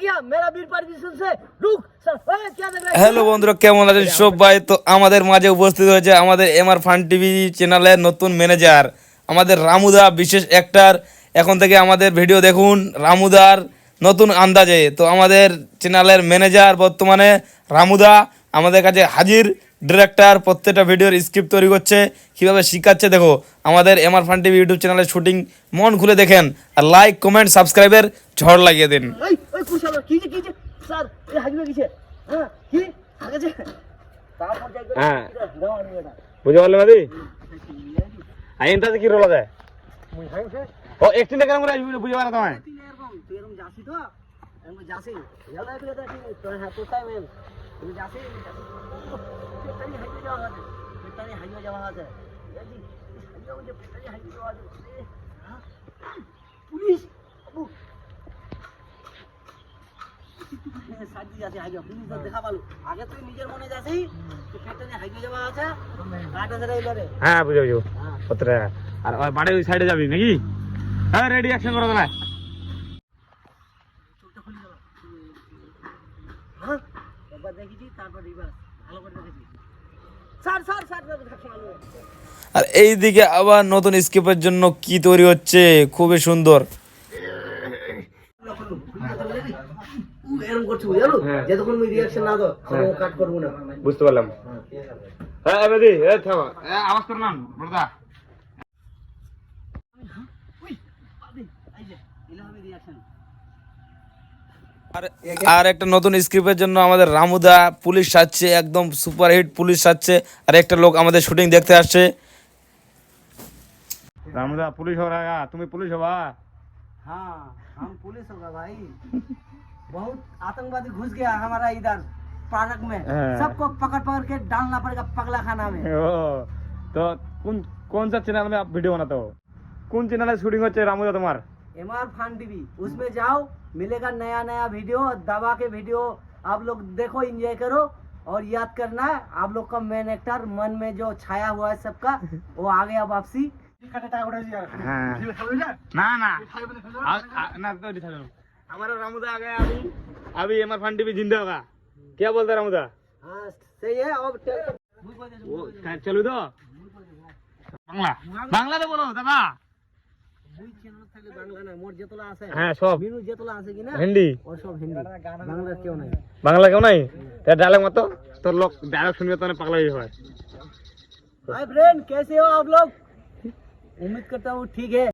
गया मेरा वीर परमिशन से रुक सर ओए क्या देख रहा है হ্যালো বন্ধুরা, কেমন আছেন সবাই? তো আমাদের মাঝে উপস্থিত হয়েছে আমাদের এমআর ফান টিভি চ্যানেলের নতুন ম্যানেজার আমাদের রামুদা, বিশেষ অ্যাক্টর। এখন থেকে আমাদের ভিডিও দেখুন রামুদার নতুন আন্দাজে। তো আমাদের চ্যানেলের ম্যানেজার বর্তমানে রামুদা আমাদের কাছে হাজির। ডিরেক্টর প্রত্যেকটা ভিডিওর স্ক্রিপ্ট তৈরি করছে, কীভাবে শিখাচ্ছে দেখো। আমাদের এমআর ফান টিভি ইউটিউব চ্যানেলের শুটিং মন খুলে দেখেন, আর লাইক কমেন্ট সাবস্ক্রাইবের ঝড় লাগিয়ে দিন। ওই ওই কুশাল কি যে স্যার এই হাজিবে কিছে হ্যাঁ কি আগেছে তারপর যাই করে হ্যাঁ। দাও আমি এটা বুঝতে পারলে মাদি আইনটাতে কি রোল আছে? মুই হাইছে ও একটিনটা কেন করে আসবি বুঝতে পারো তোমায়? তুই এরকম যাসি তো এরকম যাসি ইয়ালা একটু দেখি তো হ্যাঁ তো টাইম এল তুমি যাসি পেটানি হাইবে যাওয়া আছে পেটানি হাইবে যাওয়া আছে এই হাইবে যে পেটানি হাইবে যাওয়া আছে হ্যাঁ পুলিশ বাবু সাজি যাচ্ছে হাইবে পুলিশ তো দেখা পালো আগে তুই নিজের মনে যাসি তো পেটানি হাইবে যাওয়া আছে কাটা ধরে এবারে হ্যাঁ বুঝে বুঝো হ্যাঁ সতেরো টাকা। আর ওই বাড়ি ওই সাইডে যাবি নাকি? হ্যাঁ রেডি, অ্যাকশন করো তাহলে। চোখটা খুলে গেল হ্যাঁ একবার দেখেছি তারপর রিভার্স ভালো করে দেখেছি স্যার স্যার স্যার আর এইদিকে আবার নতুন স্ক্রিপ্টের জন্য কি তৈরি হচ্ছে, খুবই সুন্দর। এরকম করছি বুঝলো যতক্ষণ আমি রিঅ্যাকশন না দাও আমি কাট করব না বুঝতে পারলাম। হ্যাঁ এবারে এই থামো, আওয়াজ করো না বড়দা। ওই বাদে এই যে এলো হবে রিঅ্যাকশন আর একটা নতুন স্ক্রিপ্টের জন্য আমাদের রামুদা পুলিশ সাজছে, একদম সুপারহিট পুলিশ সাজছে। আর একটা লোক আমাদের শুটিং দেখতে আসছে। রামুদা পুলিশ हो रहा है, তুমি পুলিশ হবা? हाँ हम पुलिस होगा भाई बहुत आतंकवादी घुस गया हमारा इधर पार्क में सबको पकड़ पकड़ के डालना पड़ेगा पगला खाना में ও তো কোন সা চ্যানেল में आप वीडियो बनाते हो? কোন চ্যানেলে শুটিং হচ্ছে রামুদা তোমার? एमआर फन टीवी उसमें जाओ मिलेगा नया नया वीडियो दबा के वीडियो आप लोग देखो एंजॉय करो और याद करना है आप लोग का मेन एक्टर मन में जो छाया हुआ है सबका वो आ गया वापसी হ্যাঁ না না না তো दिखा दो हमारा रामूदा आ गया। अभी एमआर फन टीवी जिंदा होगा। क्या बोलता है रामूदा? हाँ सही है अब वो चलो तो বাংলা বাংলা তো বলো দাদা। দুই চ্যানেল থাকে বাংলা না মোর যেতলা আছে হ্যাঁ সব মিনু যেতলা আছে কিনা হিন্দি ও সব হিন্দি বাংলা কেউ নাই বাংলা কেউ নাই। তার ডায়লগ মতো তোর লোক ডায়লগ শুনবে তো পাগলা হয়ে হয়। हाय फ्रेंड कैसे हो आप लोग उम्मीद करता हूँ ठीक है।